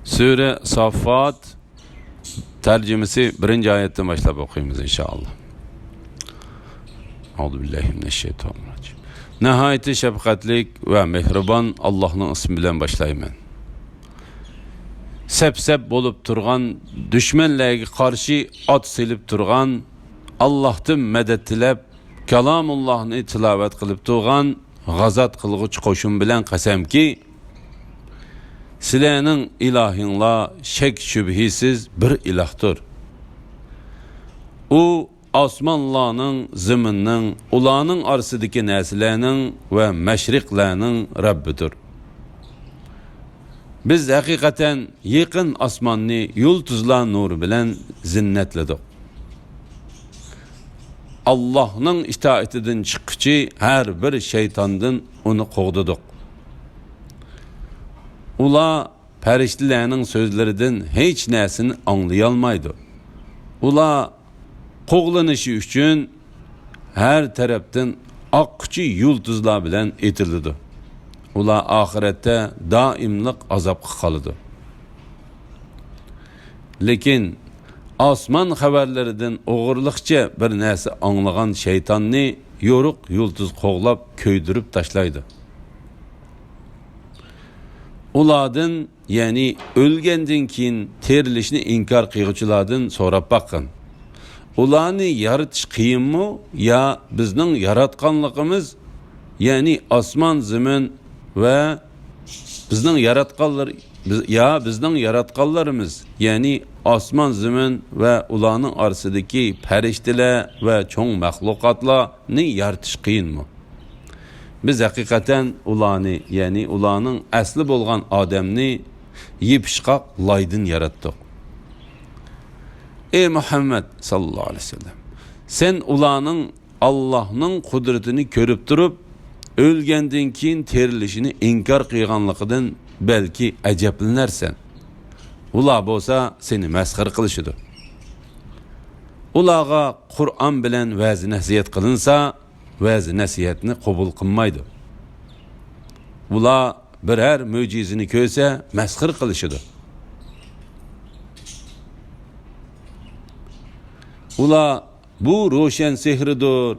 Sure Saffat tercümesi 1. ayetten başlayıp okuyumuz inşallah. Euzubillahimineşşeytanirracim. Nihayeti şefkatlik ve mehriban Allah'ın ismi bilen başlayayım. Sep bolup turgan, düşmenlerine karşı at silip turgan, Allah'tan medet tilep, kalamullah'ını tilavet kılıp turgan, gazat kılgıç koşun bilen kasem ki, Silenin ilahinla şek şübhisiz bir ilahtır. O asmanlarının, ziminin, ulanın arsidiki neslerinin ve meşriklerinin Rabbidir. Biz hakikaten yakın asmanni yıldızlar nuru bilen zinnetledik. Allah'ın itaatidin çıkıcı her bir şeytandan onu kovduduk. Ula periştilerinin sözlerinden hiç nesini anlayalmaydı. Ula kovlanışı üçün her taraftan akçı yıldızlar bilen etildi. Ula ahirette daimlik azap kalıdı. Lekin asman haberlerinden oğurlukça bir nesi anlagan şeytanni yoruk yıldız kovlap köydürüp taşlaydı. Uladın yani ölgenden keyin terilişini inkar kıyıcıladın sonra bakın. Ulanı yaratış kıyın mı ya bizning yaratkanlığımız yani asman zemin ve bizning yaratkanlarımız yani asman zemin ve ulanın arasındaki periştiler ve çoğun mahlukatlarını yaratış kıyın mı? Biz hakikaten ulanı yani ulanın asli bolgan adamni yipişqaq laydın yarattık. Ey Muhammed sallallahu aleyhi ve sellem, sen ulanın Allah'ın kudretini körüp durup ölgenden keyin terilişini inkar kıyganlıqıdan belki acaplanarsan. Ula bolsa seni mesxir qilishidi. Ulaga Kur'an bilen vazi nasihat qilinsa vazi nasihatni qabul qilmaydi. Ular birer mucizini ko'rsa mesxir qilishidi. Ular bu ro'shan sehridir.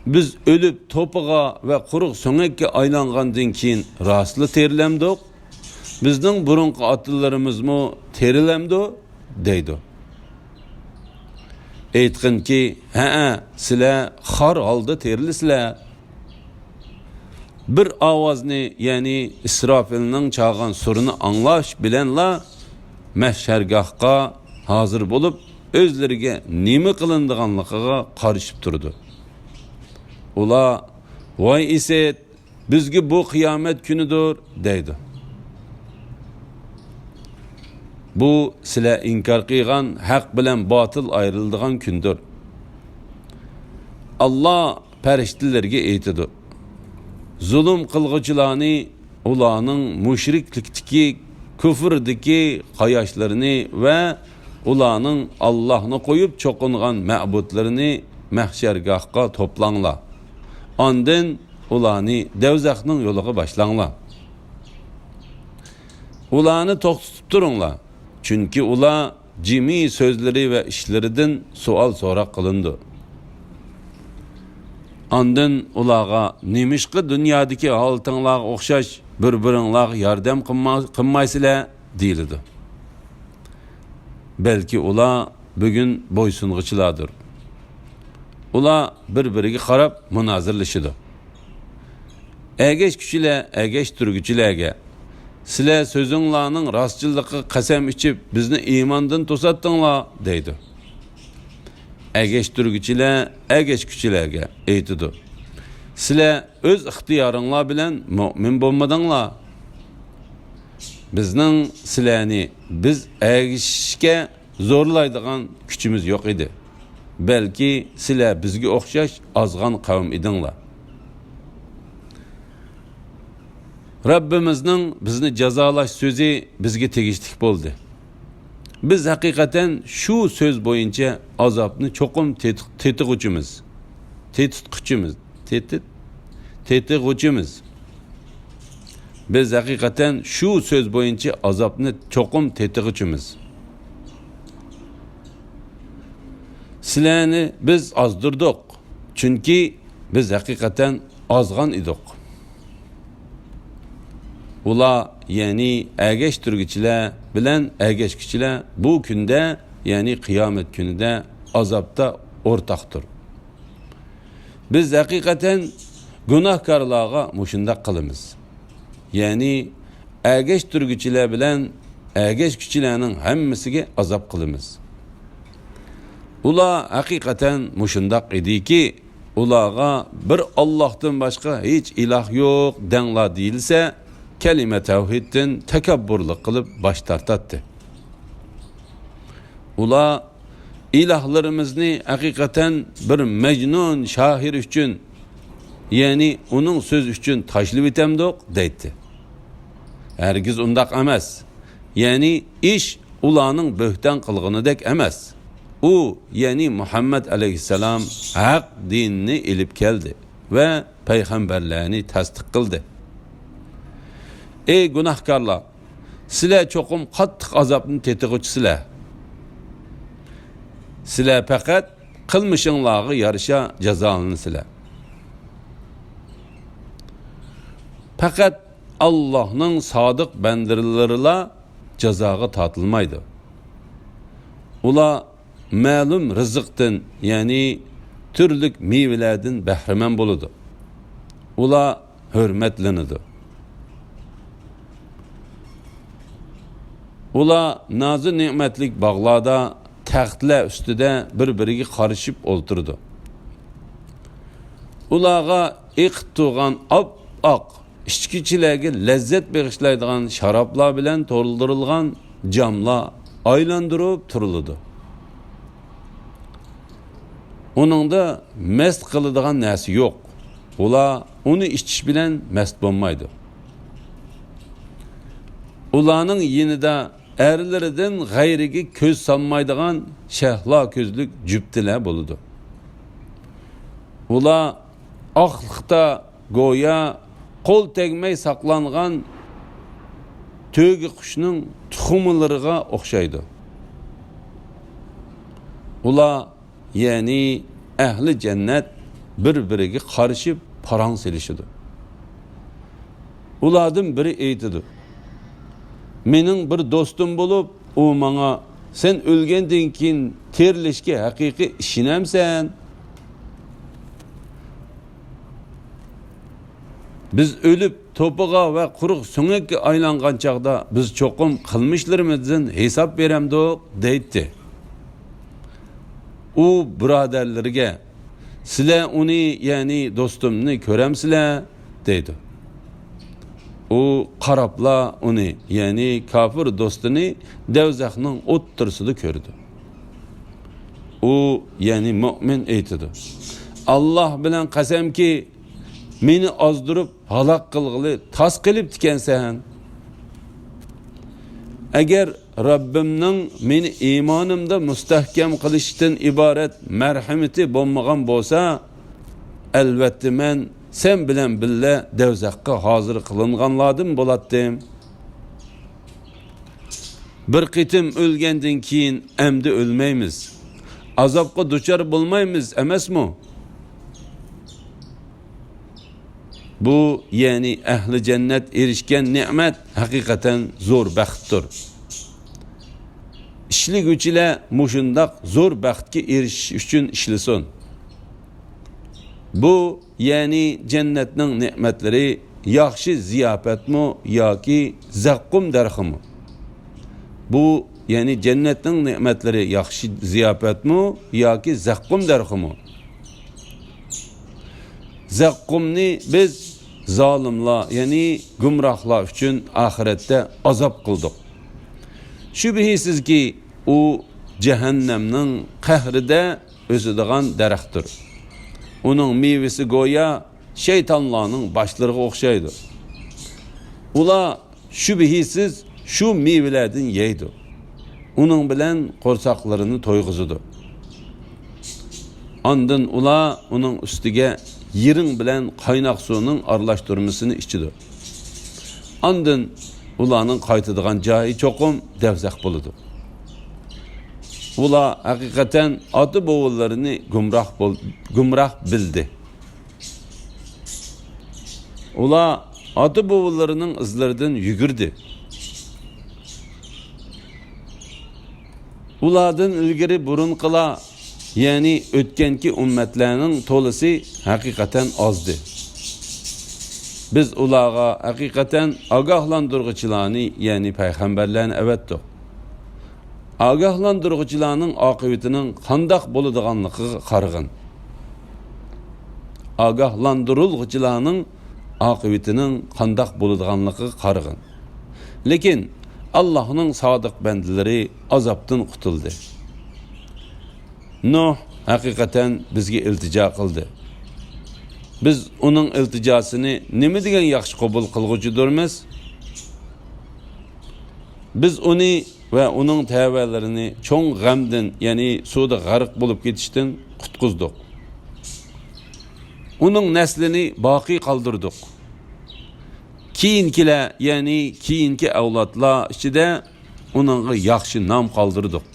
Biz ölüp topuğa ve quruq so'ngakka aylangandan keyin rastlı terilamdik. Bizning burunqi atalarımızmı terilamdi deydi. Aytqinki, sizlar xor holda terilisizlar. Bir ovozni, ya'ni İsrafilning chaqan surini anglash bilanla mahshargohga hozir bo'lib, o'zlariga nima qilindiganligiga qarishib turdi. Ular, "Voy Iset, bizga bu qiyomat kunidir" deydi. Bu sizlar inkar qilgan haq bilan botil ayrildigan kundir. Allah farishtalarga aytadi: "Zulm qilg'uchilarni ularning mushriklikdagi, kufrdagi qayoshlarini va ularning Allohni qo'yib cho'qingan ma'budlarini mahshargohga to'planglar. Ondan ularni do'zaxning yo'liga boshlanglar. Ularni to'xtatib turinglar. Çünkü ular cimi sözleri ve işlerinden sual sorak kılındı. Andın ulağa nimişki dünyadaki haltınlar okşaş bir-birinlar yardım kılmaysılar deyildi. Belki ular bugün boysunğuçılardır. Ular bir-biriga qarab münazirleşidi. Egeç kişiler, egeç türgüçilerge sizlar sözünglarning rostchilligiga qasam ichib bizni iymondan to'satdinglar deydi. Agashtirguchilar agashkuchilarga aytdi: "Sizlar o'z ixtiyoringlar bilan mu'min bo'lmadinglar. Bizning sizlarni biz agishishga zo'rlaydigan kuchimiz yo'q edi. Balki sizlar bizga o'xshash ozg'an qavm edinglar." Rabbimizning bizni jazolash so'zi bizga tegishlik bo'ldi. Biz haqiqatan shu so'z bo'yicha azobni cho'qim biz hakikaten şu söz boyunca azapni çokum tetig'ichimiz. Sizlarni biz azdirdik. Chunki biz hakikaten azg'an edik. Ular yani ergeçtirgichilar bilan ergeçkichilar bu kunda yani kıyamet günüde azapta ortaktır. Biz hakikaten günahkarlarga muşunda kılımız. Yani ergeçtirgichilar bilan ergeçkichilarning hammasiga azap kılımız. Ular hakikaten muşundaq ediki, ularga bir Allah'tan başka hiç ilah yok denla değilse, kelime tevhiddin tekabburluk kılıp baş tartattı. Ular ilahlarımızı hakikaten bir mecnun şahir üçün, yani onun söz üçün taşlı bitemdik deydi. Hergiz undaq emas. Yani iş ulanın böhten kılgını dek emas. O yani Muhammed aleyhisselam hak dinini ilip geldi ve peygamberlerini tasdik kıldı. Ey günahkarlar, sizler çokum qattiq azabını tetig'ichsizlar. Sizler fakat qilmishinglarga yarasha jazolansizlar. Fakat Allah'ın sadık bendirleriyle cezaga tatılmaydı. Ular ma'lum rızıqdan yani türlük meyvelerden bahriman boludu. Ular hürmetlenidi. Ular nazı nimetlik bağlarda taxtlar üstüde bir-biriga qarışib o'ltirdi. Ularga iqib turgan ap-oq içkichilarga lazzat bag'ishlaydigan sharoblar bilan to'ldirilgan jamlar aylantirib turildi. Onunda mest qiladigan narsa yo'q. Ular uni ichish bilan mest bo'lmaydi. Ularning yinida erlerinden gayrigi köz sanmaydigan şehla közlük cüptiler buludu. Ular aqlıqta goya qol tegmey saklangan tögi kuşunun tuxumlarına oxşaydı. Ular yani ehli cennet bir-biriga qarışıp parang selişidi. Ulardan biri eytidi. Mening bir dostum bulup, o bana sen ölgenden keyin terlishga haqiqiy ishinamsan? Biz ölüp topuğa ve quruq so'ngakka aylangan chaqda biz cho'qim qilmishlarimizdan hisob beramdik deydi. U birodarlarga sizlar uni yani dostumni ko'ramsizlar deydi. O qarabla onu yani kafir dostunu devzakның o'ttirsida ko'rdi. O yani mümin aytdi. Allah bilan qasamki meni ozdirib halok qilg'ili tas qilib tikansan. Agar Rabbimning meni iymonimda mustahkam qilishdan iborat marhamati bo'lmagan bo'lsa, albatta men sen bilen billa devzakka hazır kılınganladım bulattım. Bir qitim ölgenden keyin emdi ölmeymiz. Azapqa duçar bulmaymiz emes mi? Bu yani ehli cennet erişken nimet hakikaten zor baxtdır. İşli güç ile muşundaq zor baxtga erişiş üçün işlisin. Bu yani cennetning nimetleri yaxshi ziyafetmi yoki zaqqum darximi? Bu yani cennetning nimetleri yaxshi ziyafetmi yoki zaqqum darximi? Zaqqumni biz zalimlar yani gumrohlar uchun oxiratda azob qildik. Shubhisiz ki u cehennemning qahrida o'sadigan daraxtdir. Onun meyvesi goya şeytanlarının başlarına okşaydı. Ula şübihisiz şu meyvelerden yeydi. Onun bilen korsaklarını toyg'uzudu. Andın ula onun üstüge yerin bilen kaynak suyunun arlaştırmasını içidi. Andın ularning qaytadigan joyi cho'qim davzaq bo'ladi. Ular haqiqatan ota bobollarini gumroh bildi. Ular ota bobolarining izlaridan yugurdi. Ulardan ilgari burunqilar, ya'ni o'tganki ummatlarning to'lisi haqiqatan ozdi. Biz ularga haqiqatan ogohlantiruvchilarni, ya'ni payg'ambarlarni avatdik. Ogohlantiruvchilarning oqibatining qandoq bo'ladiganligiga qarag'in. Ogohlantiruvchilarning oqibatining qandoq bo'ladiganligiga qarag'in. Lekin Allah'ның sadiq bandalari azapdan qutuldi. Nuh haqiqatan bizga iltijo qildi. Biz uning iltijosini nima degan yaxshi qabul qilg'uchidirmiz? Biz uni va uning tavbalarini cho'ng g'amdan, ya'ni suvda g'arq bo'lib ketishdan qutqizdik. Uning naslini boqiy qoldirdik. Keyinkilar, ya'ni keyinki avlodlar ichida uningga yaxshi nom qoldirdik.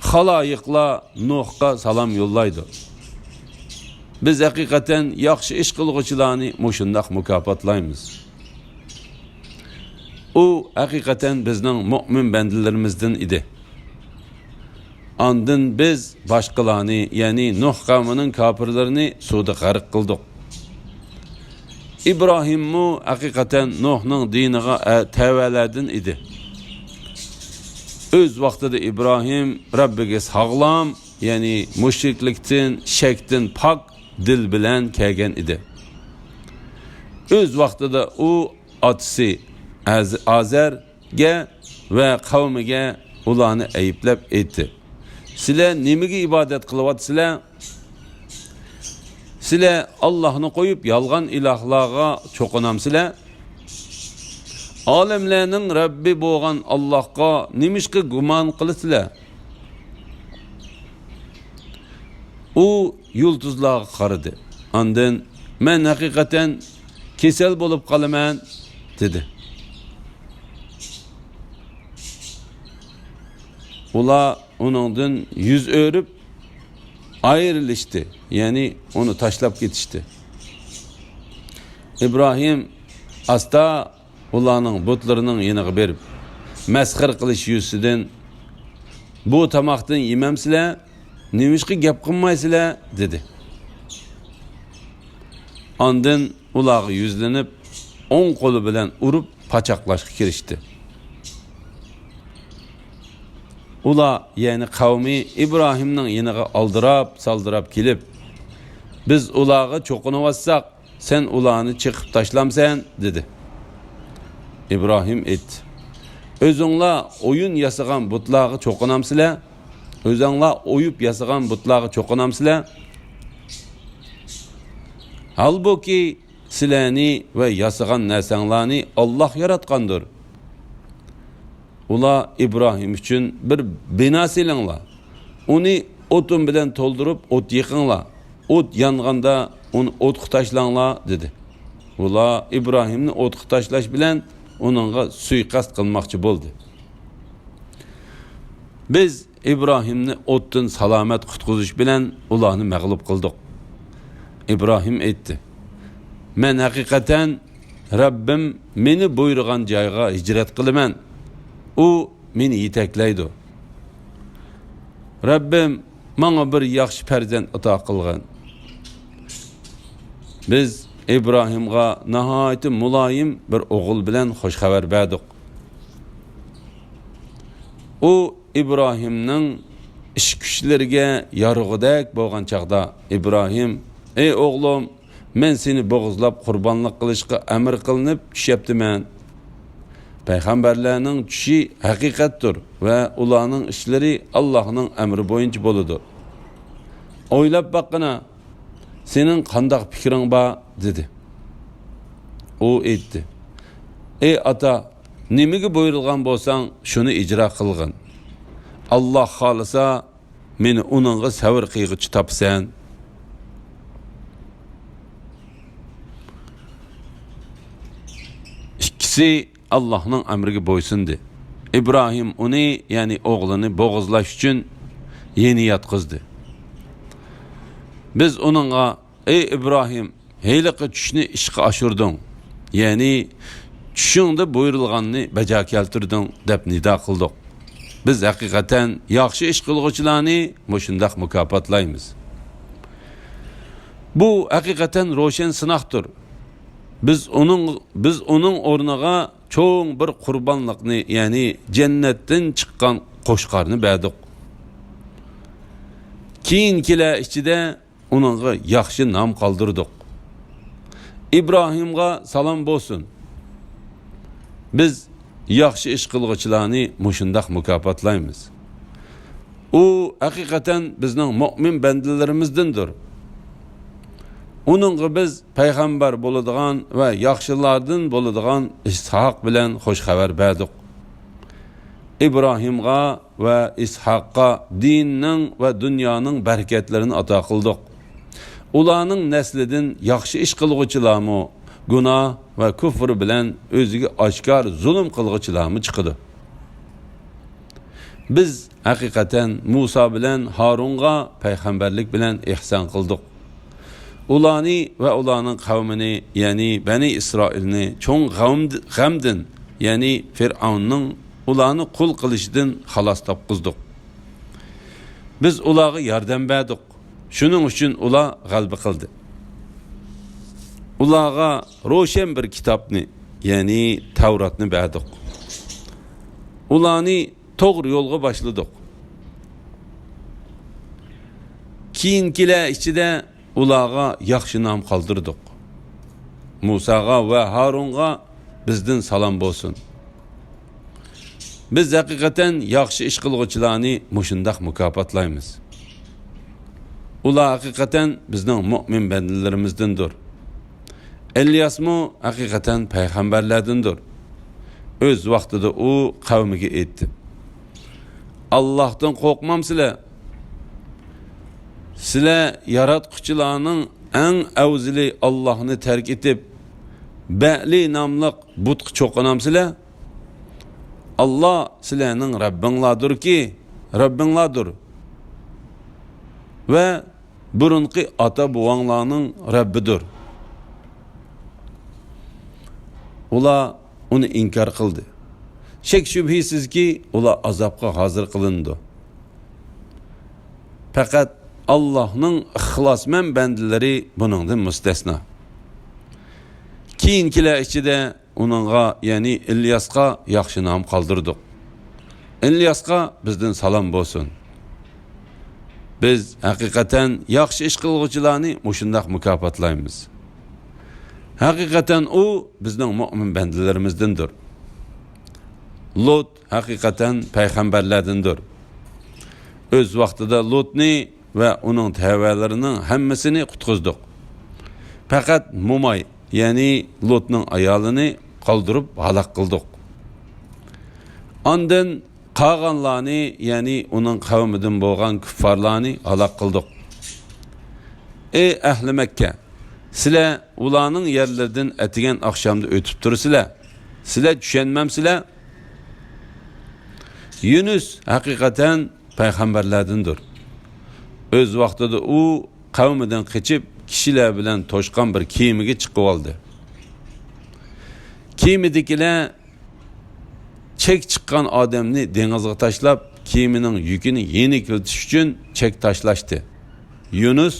Xaloyiqlar Nuhga salom yo'llaydi. Biz haqiqatan yaxshi ish qilg'uvchilarni mushundaq mukofotlaymiz. U haqiqatan bizning mu'min bandalarimizdan edi. Ondan biz boshqalarni, ya'ni Nuh qavmining kofirlarini suvda g'arq qildik. İbrahim'mu haqiqatan Nuh'ның diniga tavaladın idi. Öz vaqtida İbrahim Rabbiga sağlam, ya'ni müşriklikdan, shakdan pak dil bilan kelgan edi. Öz vaqtida u otasi Azarga va qavmiga ularni ayblab aytdi. Sizlar nimaga ibodat qilyapsizlar? Sizlar Allah'ını qo'yib yolg'on ilahlarga cho'qinamsizlar? Olamlarning Rabbi bo'lgan Allohga nimishqa gumon qilasizlar? U yulduzlarga qaradi. Ondan men haqiqatan kasal bo'lib qolaman dedi. Ular uningdan yüz o'rib ayrılıştı. Yani onu taşlap ketişti. İbrahim asta ularning butlarının yeniga berib, mesxir qilish yuzidan bu tamoqdan yemamsizlar, nimishqa gap qilmaysizlar dedi. Ondan ularga yuzlanib, o'ng qo'li bilan urib pachoqlashga kirishdi. Ular, yani kavmi İbrahim'nin yeniga aldırab kelib, biz ularga cho'qinib sen ularni chiqib tashlamsan dedi. İbrahim aytdi: O'zinglar o'yin yasagan butlarga cho'qinamsizlar? O'zinglar o'yib yasagan butlarga cho'qinamsizlar? Halbuki sizlarni va yasagan narsanglarni Alloh yaratgandir. Ular İbrahim için bir bina silinglar. Onu otun bilen toldurup ot yıkınlar. Ot yanganda onu otqa tashlanglar dedi. Ular İbrahimni otqa tashlash bilen onunğa suiqasd qilmoqchi bo'ldi. Biz İbrahimni otdan salomat qutqizish bilen ularni mag'lub qildik. İbrahim aytdi: Men haqiqatan Rabbim meni buyurgan joyga hijrat qilaman. U meni yetaklaydi. Rabbim bana bir yaxshi farzand ato qilgan. Biz İbrahimga nihoyatda muloyim bir o'g'il bilan xush xabar berdik. U İbrahimning ish kuchlariga yorug'idek bo'lgan chaqda İbrahim: "Ey o'g'lim, men seni bo'g'izlab qurbonlik qilishga amr qilinib tushyaptiman. Peygamberlerinin düşü hakikattir ve ularning işleri Allah'ın emri boyunca boludur. Oylab bakına, senin qandaq fikrin ba dedi. O aytdi: Ey ata, nimaga buyurilgan bolsan şunu icra qilgin. Allah xolisa meni uningga savr qiyg'ichi topsan. ikisi Allah'ın emriga bo'ysundi. İbrahim uni, ya'ni o'g'lini bo'g'izlash uchun yeni yotqizdi. Biz onunğa, ey İbrahim, heyliqi tushni ishga oshirding, ya'ni tushingda buyurilganni bajo keltirding deb nido qildik. Biz haqiqatan yaxshi ish qilguvchilarni mushundaq mukofotlaymiz. Bu haqiqatan ro'shan sinoqdir. Biz onun o'rniga cho'ng bir qurbonlikni, ya'ni jannatdan chiqqan qo'shqarni berdik. Keyingilar ichida onunğa yaxshi nom qoldirdik. İbrahimga salom bo'lsin. Biz yaxshi ish qilguvchilarni mushundaq mukofotlaymiz. U haqiqatan bizning mu'min bandalarimizdandir. Onunğa biz payg'ambar bo'ladigan va yaxshilardan bo'ladigan İshaq bilan xo'sh xabar berdik. İbrahimga va İshaqqa dinning va dunyoning barakatlarini ato qildik. Ularning naslidan yaxshi ish qilguvchilarmi, gunoh va kufr bilan o'ziga oshkor zulm qilguvchilarmi chiqdi. Biz haqiqatan Musa bilan Harunga payg'ambarlik bilan ihson qildik. Ularni va ularning qavmini, ya'ni Bani Isroilni cho'ng g'amdan, ya'ni Fir'avnning ularni qul qilishidan xalos topqizdik. Biz ularga yordam berdik. Shuning uchun ular g'alaba qildi. Ularga ro'shan bir kitobni, ya'ni Tavratni berdik. Ularni to'g'ri yo'lga boshladik. Keyingilar ichida ularga yaxshi nom qoldirdik. Musaga va Harunga bizdan salom bo'lsin. Biz haqiqatan yaxshi ish qilguvchilarni mushundaq mukofotlaymiz. Ular haqiqatan bizning mu'min bandalarimizdandir. Ilyasmu haqiqatan payg'ambarlardandir. O'z vaqtida u qavmiga aytdi: Allohdan qo'rqmamsizlar. Sizlar yaratquchilarning eng avzili Allohni tark etib, Ba'li nomli butqa cho'qinamsizlar? Allah sizlarning Rabbinglardir ve burunqi ata buvanglarning Rabbidir. Ular uni inkar qildi. Shek shubhisizki ular azobga hozir qilindi. Faqat Allah'ның ixlosmand bandalari buningdan mustasno. Keyingilar ichida onunğa, ya'ni İlyasqa yaxshi nom qoldirdik. İlyasqa bizdan salom bo'lsin. Biz haqiqatan yaxshi ish qilguvchilarni mushundaq mukofotlaymiz. Haqiqatan u bizning mu'min bandalarimizdandir. Lut haqiqatan payg'ambarlardandir. O'z vaqtida Lutni ve onun tevalarının hammasini qutqizdik. Faqat Mumay, ya'ni Lutning ayolini qoldirib halok qildik. Ondan qolganlarni, ya'ni uning qavmidan bo'lgan kuffarlarni halok qildik. Ey ahli Makka, sizlar ularning yerlaridan atigan oqshomda o'tib tursizlar. Sizlar tushunmamsizlar? Yunus haqiqatan payg'ambarlardandir. Öz vaqtida u qavmidan qochib, kishilar bilan to'shqan bir kiyimiga chiqib oldi. Kiyimidagilar chek chiqqan odamni dengizga tashlab, kiyimining yukini yeni kilitish uchun chek tashlashdi. Yunus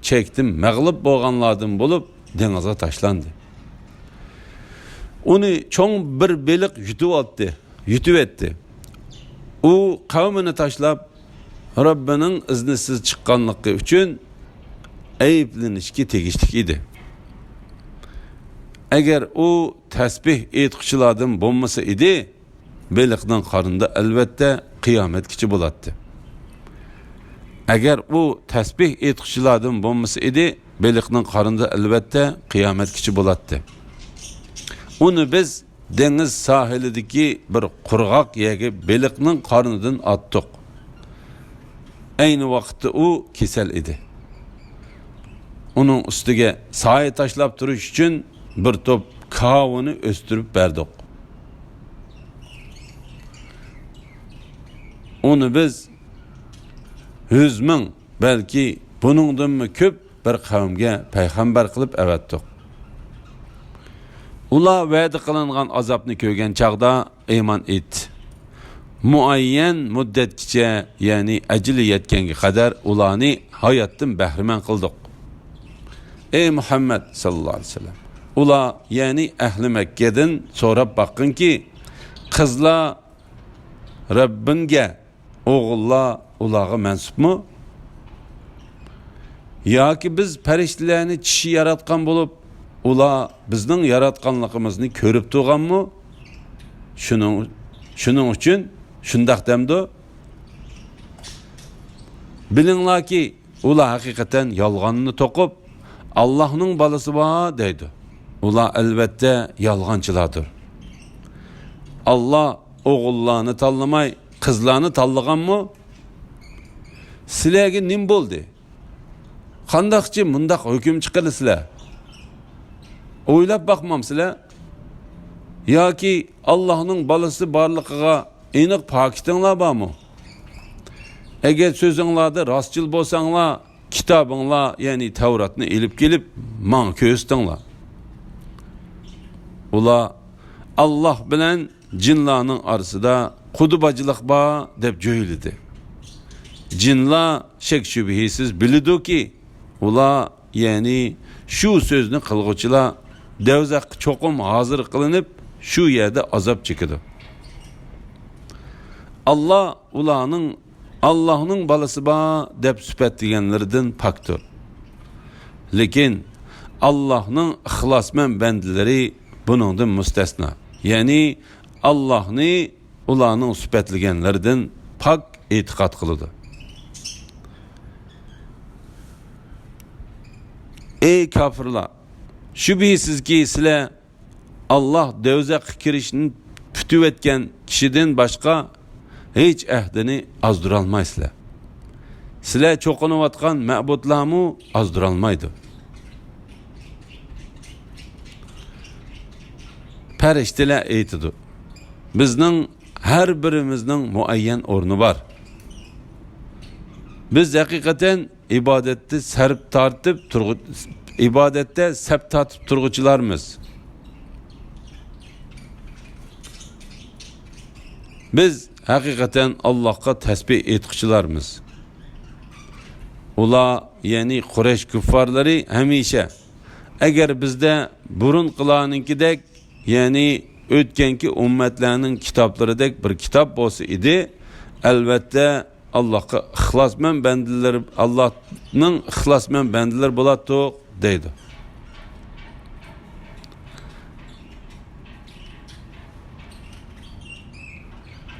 chekdan mag'lub bo'lganlardan bo'lib dengizga tashlandi. Uni cho'ng bir beliq yutib etdi. U qavmini tashlab Rabbining iznisiz chiqqanligi uchun ayblanishga tegishli edi. Agar u tasbih aytquchilardan bo'lmasa edi, beliqning qornida albatta qiyomatgacha bo'ladi. Agar u tasbih aytquchilardan bo'lmasa edi, beliqning qornida albatta qiyomatgacha bo'ladi. Uni biz dengiz sahilidagi bir qurg'oq yerga beliqning qornidan atdik. Aynı vaqtda u kesal edi. Onun ustiga soya tashlab turish uchun bir top kavunu östürüp berdik. Onu biz 100 ming, belki buningdan mı köp bir kavmga payg'ambar qilib avatdik. Ular va'da qilingan azobni ko'rgan chaqda iymon etdi. Muayyan muddatgacha, ya'ni ajli yetganga qadar ularni hayotdan bahramand qildik. Ey Muhammad sallallohu alayhi vasallam, ular ya'ni ahli Makkadan so'rab baqqinki, qizlar Rabbinga, o'g'illar ularga mansubmi? Yoki biz farishtalarni kishi yaratgan bo'lib, ular bizning yaratganligimizni ko'rib turganmi? Shuning uchun shundaq demdi. Bilinglarki, ular haqiqatan yolg'onni to'qib, Allohning balasi bor deydi. Ular albatta yolg'onchilardir. Allah o'g'illarni tanlamay, qizlarni tanlaganmi? Sizlarga nim bo'ldi? Qandaqchi mundaq hukm chiqarsizlar? O'ylab boqmamsizlar? Yoki Allohning balasi borligiga aniq pakitinglar bormi? Agar so'zinglarda rostchil bo'lsanglar, kitobinglar, ya'ni Tavratni elib kelib, men ko'rstinglar. Ular Allah bilan jinlarning orasida qudubachilik bor deb jo'yladi. Jinlar shak shubhisiz bilidiki, ular ya'ni shu so'zni qilg'uvchilar davzaq cho'qim hozir qilinib, shu yerda azob chekadi. Allah ularning Allah'ның balası ba deb süpetleyenlerden paktır. Lekin Allah'ның ixlasmen bendileri bunundan müstesna. Yani Allah'ni ularning süpetleyenlerden pak etiqat kılıdı. Ey kafirlar! Şübihisiz ki sizler Allah devzaq kirişini pütüv etken kişiden başka hiç ahdini azdıralmaysizlar. Sizlar ço'qinayotgan ma'budlarmu azdıralmaydi. Farishtalar aytadi. Bizning har birimizning muayyan o'rni bor. Biz haqiqatan ibodatda sap tortib turg'uchilarmiz. Biz haqiqatan Allohga tasbih etqichilarmiz. Ular, ya'ni Quraysh kuffarlari hamisha agar bizda burun qilaninkidek, ya'ni o'tganki ummatlarning kitoblaridek bir kitob bo'lsa edi, albatta Allohga ixlosmand bandalar, Allohning ixlosmand bandalar bo'ladi deydi.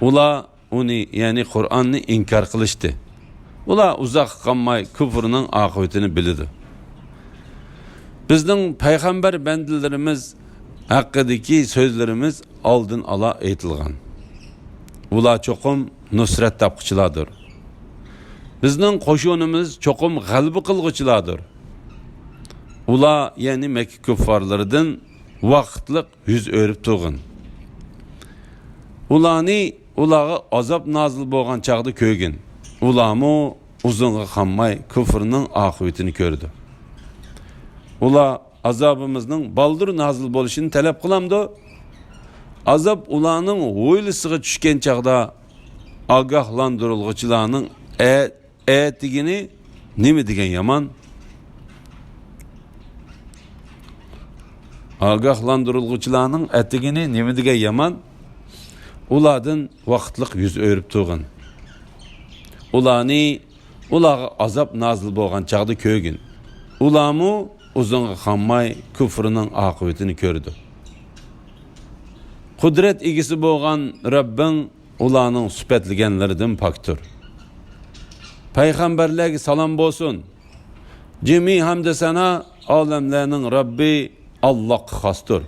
Ular uni, ya'ni Qur'onni inkar qilishdi. Ular uzoq qolmay kufrning oqibatini bildi. Bizning payg'ambar bandalarimiz haqidagi so'zlarimiz oldin ola aytilgan. Ular cho'qim nusrat topquchilardir. Bizning qo'shinimiz cho'qim g'alaba qilg'uchilardir. Ular, ya'ni Makka kuffarlaridan vaqtliq yuz o'rib turgan. Ularga azob nozil bo'lgan chaqda ko'rgin. Ularmu uzunga qolmay kufrning oqibatini ko'rdi. Ular azobimizning baldur nozil bo'lishini talab qilamdi. Azob ularning o'ylisiga tushgan chaqda ogohlantiriluvchilarning etigini nima degan yomon? Ogohlantiriluvchilarning etigini nima degan yomon? Ulardan vaqtliq yuz o'rib turgan. Ularga azob nozil bo'lgan chaqda ko'rgin. Ularmu uzunga qolmay kufrining oqibatini ko'rdi. Qudrat egisi bo'lgan Rabbing ularning sifatlaganlaridan pokdir. Payg'ambarlarga salom bo'lsin. Jami hamda sana olamlarning Rabbi Alloh xosdir.